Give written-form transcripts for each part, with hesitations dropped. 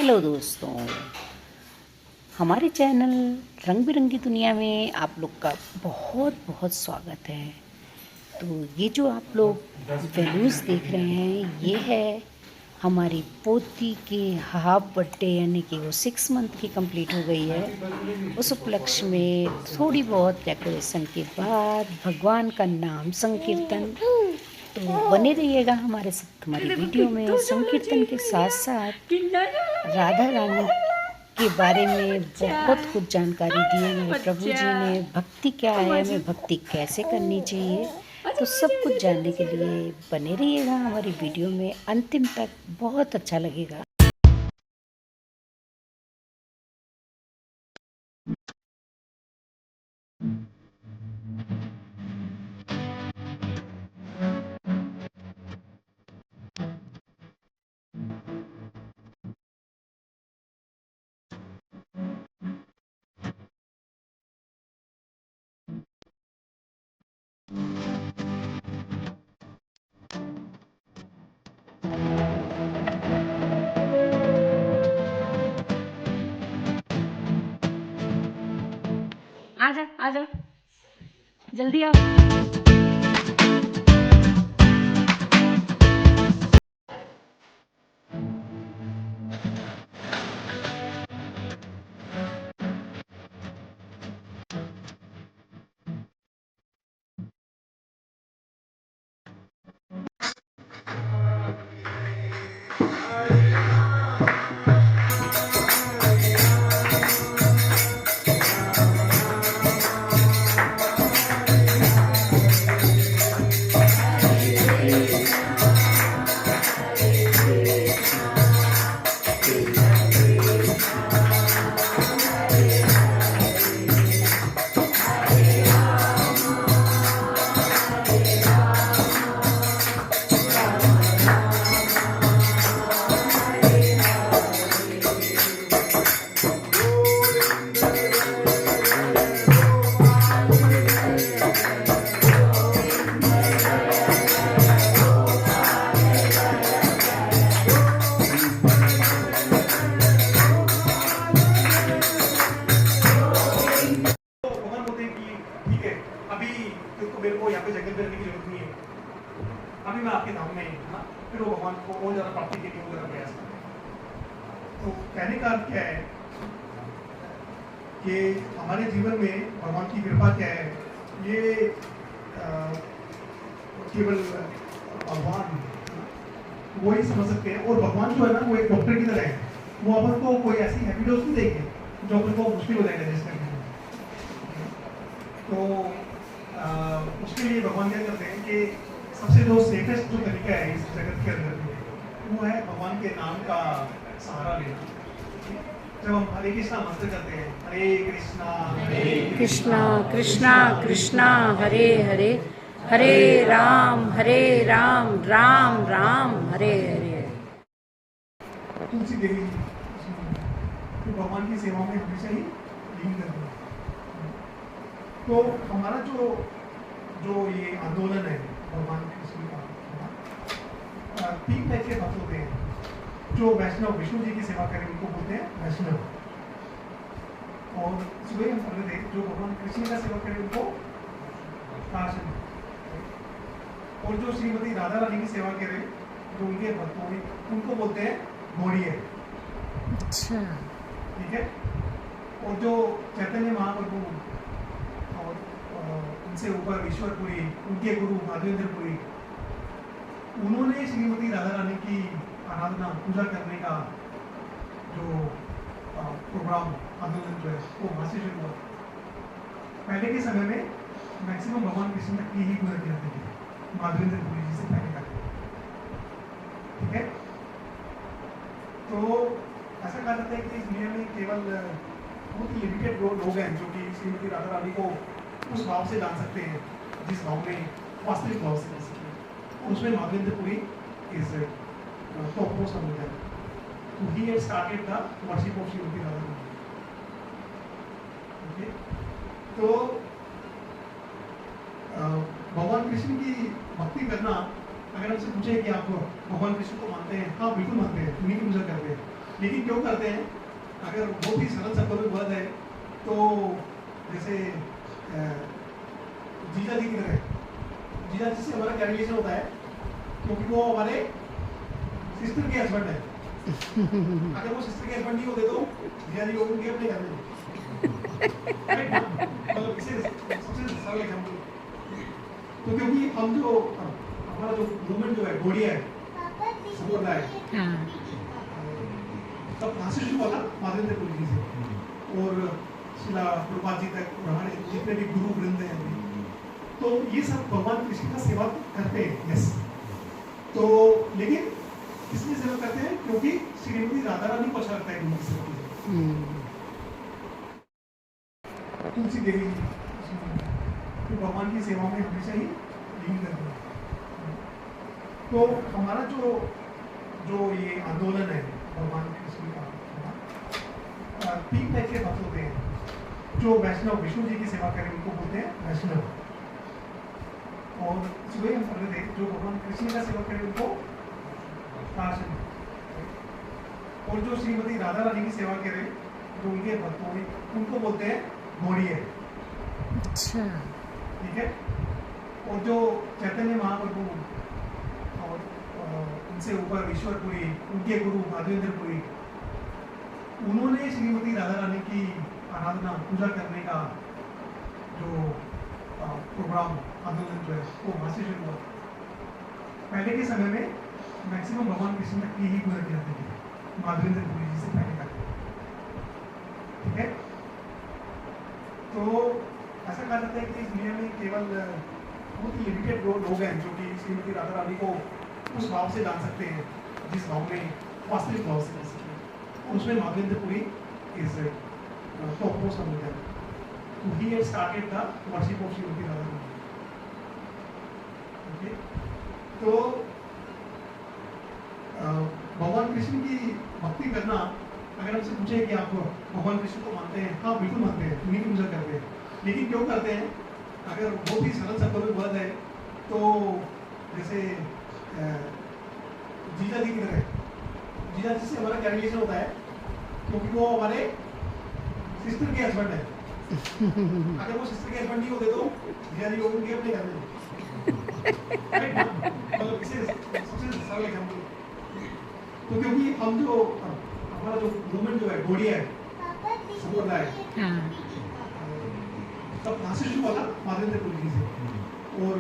Hello दोस्तों, हमारे channel रंग बिरंगी दुनिया में आप लोग का बहुत बहुत स्वागत है। तो ये जो आप लोग वैल्यूज़ देख रहे हैं, ये है हमारी पोती के हाफ बर्थडे, यानी कि वो 6 मंथ की कंप्लीट हो गई है। उस उपलक्ष्य में थोड़ी बहुत डेकोरेशन के बाद भगवान का नाम संकीर्तन। तो बने रहिएगा हमारे साथ हमारी वीडियो में। संकीर्तन के साथ साथ राधा रानी के बारे में बहुत कुछ जानकारी दी है मेरे प्रभु जी ने। भक्ति क्या है, हमें भक्ति कैसे करनी चाहिए, तो सब कुछ जानने के लिए बने रहिएगा हमारी वीडियो में अंतिम तक। बहुत अच्छा लगेगा। आजा आजा, जल्दी आओ। मेरे को यहाँ पे जंगल में रहने की जरूरत नहीं है, अभी मैं आपके धाम में है। फिर वो भगवान को और ज़्यादा प्राप्ति के लिए वो ज़्यादा प्रयास करें। तो कहने का अर्थ क्या है कि हमारे जीवन में भगवान की कृपा क्या है, ये केवल भगवान वो ही समझ सकते हैं। और भगवान जो है ना, वो एक डॉक्टर की तरह है। वो अपन को कोई ऐसी हैवी डोज नहीं देंगे जो अपन को मुश्किल हो जाएगा एडजस्ट करने में। तो उसके लिए भगवान क्या करते हैं कि सबसे जो सेफेस्ट जो तरीका है इस जगत के अंदर, वो है भगवान के नाम का सहारा लेना। जब हम हरे कृष्णा मंत्र करते हैं, हरे कृष्णा कृष्णा कृष्णा कृष्णा हरे हरे, हरे राम राम राम हरे हरे। तुलसी देवी तो भगवान की सेवा में हमेशा ही लीन करते हैं। तो हमारा जो ये आंदोलन है भगवान कृष्ण का, 3 टाइप के भक्त होते हैं। जो वैष्णव विष्णु जी की सेवा करें उनको बोलते हैं वैष्णव। और सुबह हम पढ़ रहे थे, जो भगवान कृष्ण का सेवा करें उनको काशन। और जो श्रीमती राधा रानी की सेवा करें, जो उनके भक्त होंगे, उनको बोलते हैं गौड़िये। अच्छा, ठीक है। और जो चैतन्य महाप्रभु और उनसे ऊपर ईश्वरपुरी, उनके गुरु माधवेंद्रपुरी, उन्होंने श्रीमती राधा रानी की आराधना पूजा करने का जो प्रोग्राम आंदोलन जो है वो वहाँ से शुरू हुआ। पहले के समय में मैक्सिमम भगवान कृष्ण की ही पूजा की जाती थी, माधवेंद्रपुरी जी से पहले तक। ठीक है। तो ऐसा कहा जाता है कि इस दुनिया में केवल बहुत ही लिमिटेड लोग हैं जो कि श्रीमती राधा रानी को उस भाव से जान सकते हैं जिस भाव में वास्तविक भाव से जान सकते हैं। उसमें Madhavendrapuri is top most of the तो he had started the worship of Shrimati Radha Rani. Okay. तो भगवान कृष्ण की भक्ति करना, अगर हमसे पूछे कि आप भगवान कृष्ण को मानते हैं, हाँ बिल्कुल मानते हैं, उन्हीं की पूजा करते हैं। लेकिन क्यों करते हैं? अगर बहुत ही सरल शब्दों में बोला जाए तो जैसे जीजा जी किधर है, जीजा जी से हमारा क्या रिलेशन होता है? क्योंकि वो हमारे सिस्टर के हस्बैंड है। अगर वो सिस्टर के हस्बैंड नहीं होते तो जीजा जी होंगे अपने घर में। Right ना? मतलब इसे सबसे सरल एग्जाम्पल। तो क्योंकि हम जो हमारा जो मूवमेंट जो है गोड़िया है संप्रदाय, हाँ तब वहाँ से शुरू हुआ था माधवेंद्र पुरी जी से, और शिला प्रभुपाद जी तक, और हमारे जितने भी गुरु वृंद हैं अभी, तो ये सब भगवान कृष्ण का सेवा करते हैं। यस, तो लेकिन इसलिए सेवा करते हैं क्योंकि श्रीमती राधा रानी को अच्छा लगता है उनकी सेवा की। तुलसी देवी तो भगवान की सेवा में हमेशा ही लीन करते हैं। तो हमारा जो जो ये आंदोलन है भगवान कृष्ण का, तीन टाइप के भक्त होते हैं। जो वैष्णव विष्णु जी की सेवा करें उनको बोलते हैं वैष्णव, और सुबह हम पढ़ रहे थे जो भगवान कृष्ण का सेवा करें उनको काशन, और जो श्रीमती राधा रानी की सेवा करें जो उनके भक्त होंगे उनको बोलते हैं गौड़िया। अच्छा, ठीक है। और जो चैतन्य महाप्रभु और उनसे ऊपर ईश्वरपुरी, उनके गुरु माधवेंद्र पुरी, उन्होंने श्रीमती राधा रानी की आराधना पूजा करने का जो प्रोग्राम आंदोलन जो है वो वहाँ से शुरू हुआ। पहले के समय में मैक्सिमम भगवान कृष्ण की ही पूजा की जाती थी माधवेंद्र पुरी जी से पहले का। ठीक है। तो ऐसा कहा जाता है कि इस दुनिया में केवल बहुत ही लिमिटेड लोग हैं जो कि श्रीमती राधा रानी को उस भाव से जान सकते हैं जिस भाव में वास्तविक भाव से जान सकते हैं, और उसमें Madhavendra Puri is top most among them. So he had started the worship of Shrimati Radha Rani. Okay? तो भगवान कृष्ण की भक्ति करना, अगर हमसे पूछे कि आप भगवान कृष्ण को मानते हैं? हाँ बिल्कुल मानते हैं, उन्हीं की पूजा करते हैं। लेकिन क्यों करते हैं? अगर बहुत ही सरल शब्दों में बोला जाए तो जैसे जीजा जी किधर है, जीजा जी से हमारा क्या रिलेशन होता है? क्योंकि वो हमारे सिस्टर के हस्बैंड है। अगर वो सिस्टर के हस्बैंड नहीं होते तो जीजा जी होंगे अपने घर में। Right ना? मतलब इसे सबसे सरल एग्जाम्पल। तो क्योंकि हम जो हमारा जो मूवमेंट जो है गोड़िया है संप्रदाय, हाँ तब वहाँ से शुरू हुआ था माधवेंद्र पुरी जी से, और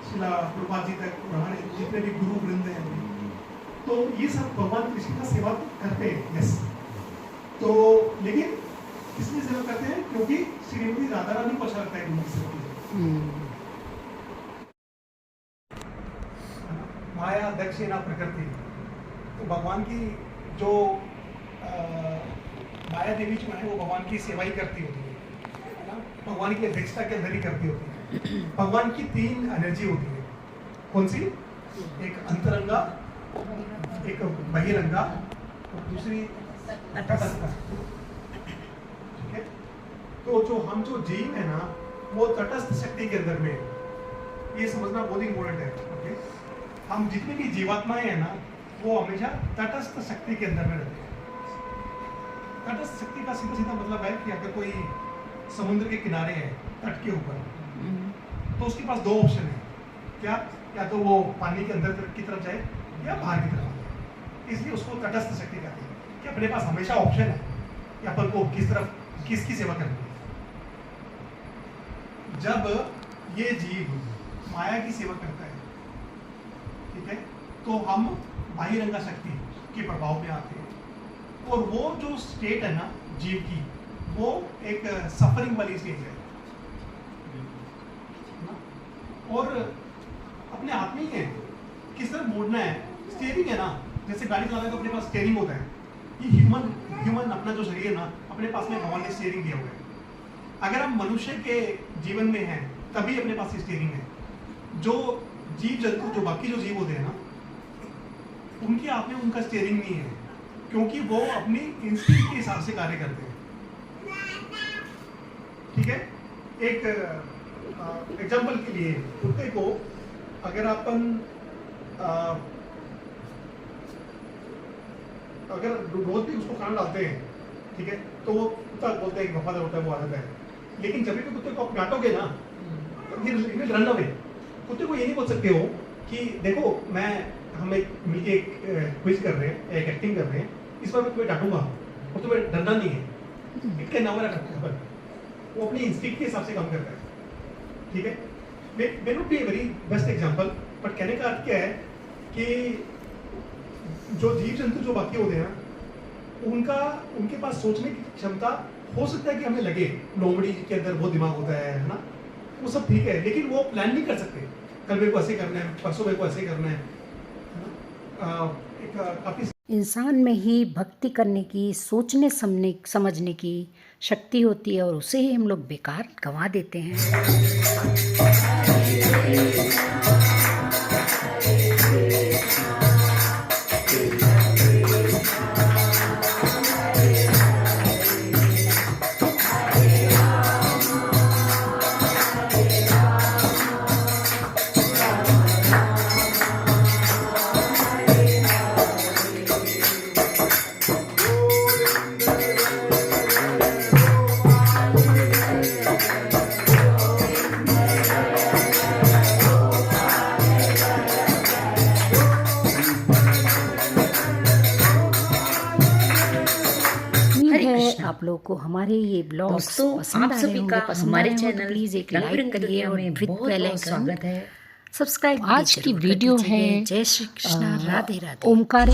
शिला प्रभुपाद जी तक, और हमारे जितने भी गुरु वृंद हैं अभी, तो ये सब भगवान कृष्ण का सेवा करते हैं। यस, तो लेकिन इसलिए सेवा करते हैं क्योंकि श्रीमती राधा रानी को अच्छा लगता है उनकी सेवा की। माया दक्षिणा प्रकृति, तो भगवान की जो माया देवी जो है वो भगवान की सेवा ही करती होती है ना, भगवान की अध्यक्षता के अंदर ही करती होती है। भगवान की तीन एनर्जी होती है। कौन सी? एक अंतरंगा, एक बहिरंगा, और दूसरी तटस्थ। ठीक है। तो जो हम जो जीव है ना वो तटस्थ शक्ति के अंदर में है। ये समझना बहुत इंपॉर्टेंट है। ओके, हम जितने भी जीवात्माएं हैं ना वो हमेशा तटस्थ शक्ति के अंदर में रहते हैं। तटस्थ शक्ति का सीधा सीधा मतलब है कि अगर कोई समुद्र के किनारे है तट के ऊपर, तो उसके पास दो ऑप्शन है। क्या? या तो वो पानी के अंदर की तरफ जाए या बाहर की तरफ जाए। इसलिए उसको तटस्थ शक्ति कहते हैं कि अपने पास हमेशा ऑप्शन है कि अपन को किस तरफ किसकी सेवा करनी है। जब ये जीव माया की सेवा करता है, ठीक है, तो हम बहिरंगा शक्ति के प्रभाव में आते हैं, और वो जो स्टेट है ना जीव की, वो एक सफरिंग वाली स्टेज है ना? और अपने हाथ में ही है किस तरह मोड़ना है। स्टीयरिंग है ना, जैसे गाड़ी चलाते हैं तो अपने पास स्टीयरिंग होता है। ये ह्यूमन अपना जो शरीर है ना, अपने पास में भगवान ने स्टीयरिंग दिया हुआ है। अगर हम मनुष्य के जीवन में हैं तभी अपने पास स्टीयरिंग है। जो जीव जंतु, जो बाकी जो जीव होते हैं ना, उनके आप में उनका स्टीयरिंग नहीं है, क्योंकि वो अपनी इंस्टिंक्ट के हिसाब से कार्य करते हैं। ठीक है। एक एग्जाम्पल के लिए कुत्ते को अगर अपन अगर रोज भी उसको खाना डालते हैं, ठीक है, तो वो कुत्ता बोलते हैं कि वफादार होता है, वो आदत है। लेकिन जब भी कुत्ते को आप डांटोगे ना, ये रन अवे। कुत्ते को ये नहीं बोल सकते हो कि देखो हम एक मिलके एक क्विज कर रहे हैं, एक एक्टिंग कर रहे हैं, इस बार मैं तुम्हें डांटूंगा और तुम्हें डरना नहीं है, इट कैन नेवर हैपन। वो अपनी इंस्टिंक्ट के हिसाब से काम करता है, ठीक है। May not be a very best example, but कहने का अर्थ क्या है कि जो जीव जंतु जो बाकी होते हैं उनके पास सोचने की क्षमता हो सकता है कि हमें लगे लोमड़ी के अंदर वो दिमाग होता है ना, वो सब ठीक है, लेकिन वो प्लान नहीं कर सकते कल मेरे को ऐसे करना है, परसों मेरे को ऐसे करना है ना। एक काफी इंसान में ही भक्ति करने की, सोचने समझने की शक्ति होती है और उसे ही हम लोग बेकार गंवा देते हैं। आप लोगों को हमारे ये ब्लॉग्स दोस्तों, पसंद आप आ रहे सभी होंगे, का पसंद हमारे आ रहे हो तो चैनल प्लीज एक रंग लाइक बिरंगी करिए दुनिया और में विद बहुत बेल बहुत आइकन स्वागत है। सब्सक्राइब। आज की वीडियो है जय श्री कृष्णा, राधे राधे। ओमकार